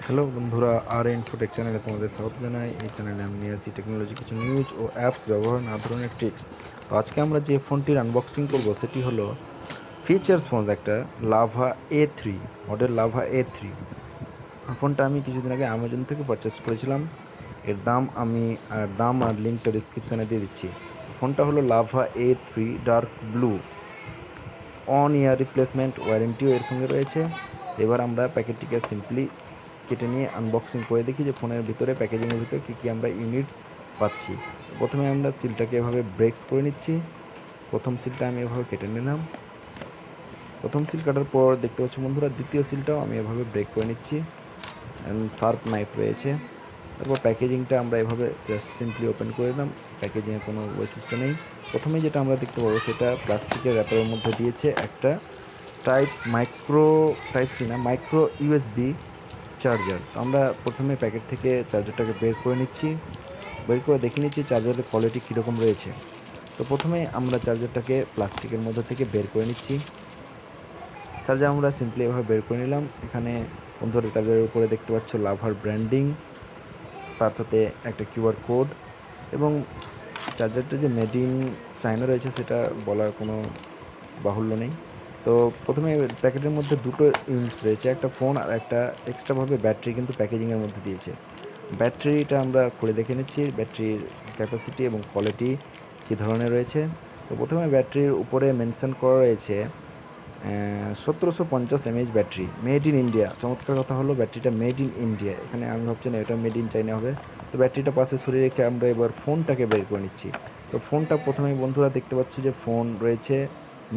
Hello বন্ধুরা, আর Infotech চ্যানেলে তোমাদের স্বাগত জানাই। এই চ্যানেলে আমি নিয়ে আসি টেকনোলজি কিছু নিউজ ও অ্যাপস ব্যবহার না ধরনের টিপস। তো আজকে আমরা যে ফোনটির আনবক্সিং করব সেটি হলো ফিচার্স ফোন, একটা lava A3 model, lava A3। ফোনটা আমি কিছুদিন আগে অ্যামাজন থেকে পারচেস করেছিলাম। এর দাম আমি দাম আর লিঙ্কটা ডিসক্রিপশনে দিয়ে দিচ্ছি। ফোনটা হলো Lava A3 dark blue. One year replacement ওয়ারেন্টিও এর সঙ্গে রয়েছে। এবার আমরা প্যাকেটটিকে সিম্পলি কেটে নিয়ে আনবক্সিং করে দেখি যে ফোনের ভিতরে, প্যাকেজিংয়ের ভিতরে কী কী আমরা ইউনিটস পাচ্ছি। প্রথমে আমরা সিলটাকে এভাবে ব্রেক্স করে নিচ্ছি। প্রথম সিলটা আমি এভাবে কেটে নিলাম। প্রথম সিল কাটার পর দেখতে পাচ্ছি বন্ধুরা, দ্বিতীয় সিলটাও আমি এভাবে ব্রেক করে নিচ্ছি। শার্প নাইফ রয়েছে। তারপর প্যাকেজিংটা আমরা এভাবে জাস্ট সিম্পলি ওপেন করে দিলাম। প্যাকেজিংয়ে কোনো বৈশিষ্ট্য নেই। প্রথমে যেটা আমরা দেখতে পাবো সেটা প্লাস্টিকের র্যাপারের মধ্যে দিয়েছে একটা টাইপ সি না, মাইক্রো ইউএসবি চার্জার। আমরা প্রথমে প্যাকেট থেকে চার্জারটাকে বের করে নিচ্ছি। বের করে দেখে নিচ্ছি চার্জারের কোয়ালিটি কীরকম রয়েছে। তো প্রথমে আমরা চার্জারটাকে প্লাস্টিকের মধ্যে থেকে বের করে নিচ্ছি। চার্জার আমরা সিম্পলি এভাবে বের করে নিলাম। এখানে বন্ধুরা চার্জারের উপরে দেখতে পাচ্ছ লাভার ব্র্যান্ডিং, তার সাথে একটা কিউআর কোড, এবং চার্জারটা যে মেড ইন চায়না রয়েছে সেটা বলার কোনো বাহুল্য নেই। তো প্রথমে প্যাকেটের মধ্যে দুটো ইউনিটস রয়েছে, একটা ফোন আর একটা এক্সট্রাভাবে ব্যাটারি কিন্তু প্যাকেজিংয়ের মধ্যে দিয়েছে। ব্যাটারিটা আমরা খুলে দেখে নিচ্ছি, ব্যাটারির ক্যাপাসিটি এবং কোয়ালিটি কী ধরনের রয়েছে। তো প্রথমে ব্যাটারির উপরে মেনশন করা রয়েছে 1750 mAh battery, made in India. চমৎকার কথা হলো ব্যাটারিটা মেড ইন ইন্ডিয়া। এখানে আমি ভাবছি না এটা মেড ইন চাইনা হবে। তো ব্যাটারিটা পাশে সরিয়ে রেখে আমরা এবার ফোনটাকে বের করে নিচ্ছি। তো ফোনটা প্রথমেই বন্ধুরা দেখতে পাচ্ছি যে ফোন রয়েছে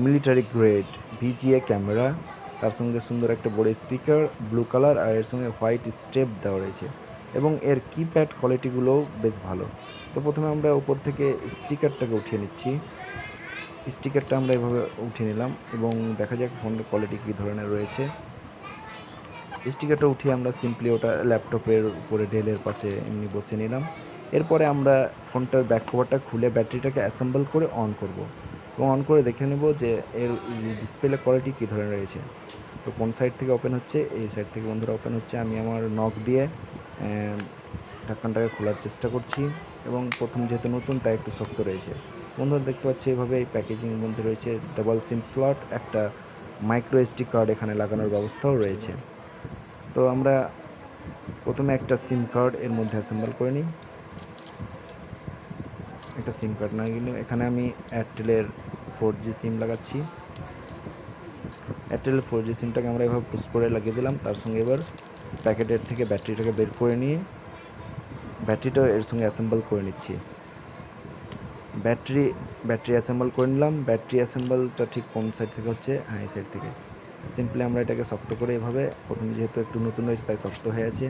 মিলিটারি গ্রেড ভিজিএ ক্যামেরা, তার সঙ্গে সুন্দর একটা বড় স্পিকার ব্লু কালার, আর এর সঙ্গে হোয়াইট স্টেপ দেওয়া রয়েছে, এবং এর কিপ্যাড কোয়ালিটিগুলোও বেশ ভালো। তো প্রথমে আমরা উপর থেকে স্টিকারটাকে উঠিয়ে নিচ্ছি। স্টিকারটা আমরা এভাবে উঠিয়ে নিলাম এবং দেখা যাক ফোনের কোয়ালিটি কী ধরনের রয়েছে। স্টিকারটা উঠিয়ে আমরা সিম্পলি ওটা ল্যাপটপের উপরে ডেলের পাশে এমনি বসিয়ে নিলাম। এরপরে আমরা ফোনটার ব্যাক কভারটা খুলে ব্যাটারিটাকে অ্যাসেম্বল করে অন করব, এবং অন করে দেখে নেব যে এর ডিসপ্লে কোয়ালিটি কী ধরনের রয়েছে। তো কোন সাইড থেকে ওপেন হচ্ছে? এই সাইড থেকে বন্ধুরা ওপেন হচ্ছে। আমি আমার নখ দিয়ে ঢাকনাটাকে খোলার চেষ্টা করছি, এবং প্রথম যেহেতু নতুন তাই একটু শক্ত রয়েছে। বন্ধুরা দেখতে পাচ্ছি এইভাবে এই প্যাকেজিংয়ের মধ্যে রয়েছে ডাবল সিম স্লট, একটা মাইক্রো এসডি কার্ড এখানে লাগানোর ব্যবস্থাও রয়েছে। তো আমরা প্রথমে একটা সিম কার্ড এর মধ্যে অ্যাসেম্বল করে নিই। একটা সিম কার্ড না গেলে এখানে আমি এয়ারটেলের 4G সিম লাগাচ্ছি। এয়ারটেলের 4G সিমটাকে আমরা এভাবে পুশ করে লাগিয়ে দিলাম। তার সঙ্গে এবার প্যাকেটের থেকে ব্যাটারিটাকে বের করে নিয়ে ব্যাটারিটাও এর সঙ্গে অ্যাসেম্বল করে নিচ্ছি। ব্যাটারি অ্যাসেম্বল করে নিলাম। ব্যাটারি অ্যাসেম্বলটা ঠিক কোন সাইড থেকে হচ্ছে? হ্যাঁ, এই সাইড থেকে। সিম্পলি আমরা এটাকে শক্ত করে এভাবে, প্রথমে যেহেতু একটু নতুন রয়েছে তাই শক্ত হয়ে আছে।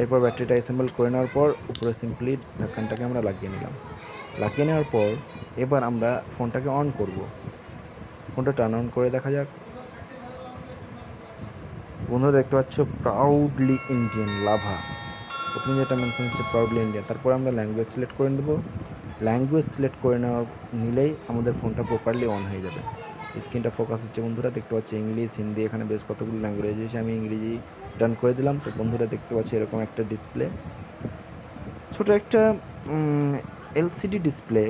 এরপর ব্যাটারিটা অ্যাসেম্বল করে নেওয়ার পর উপরে সিম্পলি ঢাকনাটাকে আমরা লাগিয়ে নিলাম। লাগিয়ে নেওয়ার পর এবার আমরা ফোনটাকে অন করব। ফোনটা টার্ন অন করে দেখা যাক। বন্ধুরা দেখতে পাচ্ছ প্রাউডলি ইন্ডিয়ান লাভা। প্রথমে যেটা মেনশন হচ্ছে প্রাউডলি ইন্ডিয়ান। তারপর আমরা ল্যাঙ্গুয়েজ সিলেক্ট করে নেব। ল্যাঙ্গুয়েজ সিলেক্ট করে নিলেই আমাদের ফোনটা প্রপারলি অন হয়ে যাবে। স্ক্রিনটা ফোকাস হচ্ছে বন্ধুরা, দেখতে পাচ্ছি ইংলিশ, হিন্দি, এখানে বেশ কতগুলো ল্যাঙ্গুয়েজ আছে। আমি ইংরেজি ডান করে দিলাম। তো বন্ধুরা দেখতে পাচ্ছি এরকম একটা ডিসপ্লে, ছোট একটা এলসিডি ডিসপ্লে।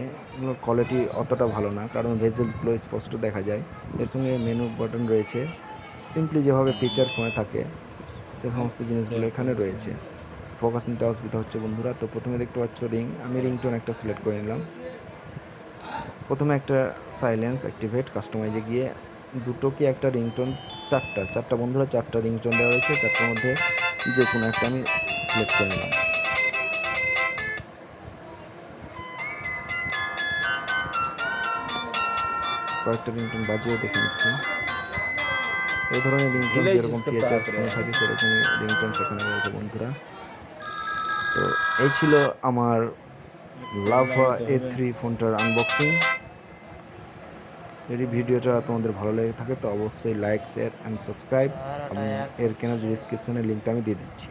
কোয়ালিটি অতটা ভালো না, কারণ ভেজেলগুলো স্পষ্ট দেখা যায়। এর সঙ্গে মেনু বাটন রয়েছে, সিম্পলি যেভাবে ফিচার ফোনে থাকে সে সমস্ত জিনিসগুলো এখানে রয়েছে। ফোকাস নিতে অসুবিধা হচ্ছে বন্ধুরা। তো প্রথমে দেখতে পাচ্ছ রিং, আমি রিংটোন একটা সিলেক্ট করে নিলাম। প্রথমে একটা সাইলেন্স অ্যাক্টিভেট কাস্টমাইজে গিয়ে দুটো কি একটা রিংটোন, চারটা বন্ধুরা, চারটা রিংটোন দেওয়া রয়েছে। চারটার মধ্যে যে কোনো একটা আমি সিলেক্ট করে নিলাম। কয়েকটা রিংটোন বাজিয়ে দেখে নিচ্ছি। এই ধরনের রিংটোন যেরকম ফিচার ফোনে থাকে সেরকমই রিংটোন সেখানে রয়েছে বন্ধুরা। তো এই ছিল আমার লাভা A3 ফোনটার আনবক্সিং। যদি ভিডিওটা তোমাদের ভালো লেগে থাকে তো অবশ্যই লাইক, শেয়ার অ্যান্ড সাবস্ক্রাইব, এবং এর কেনার ডিসক্রিপশনে লিঙ্কটা আমি দিয়ে দিচ্ছি।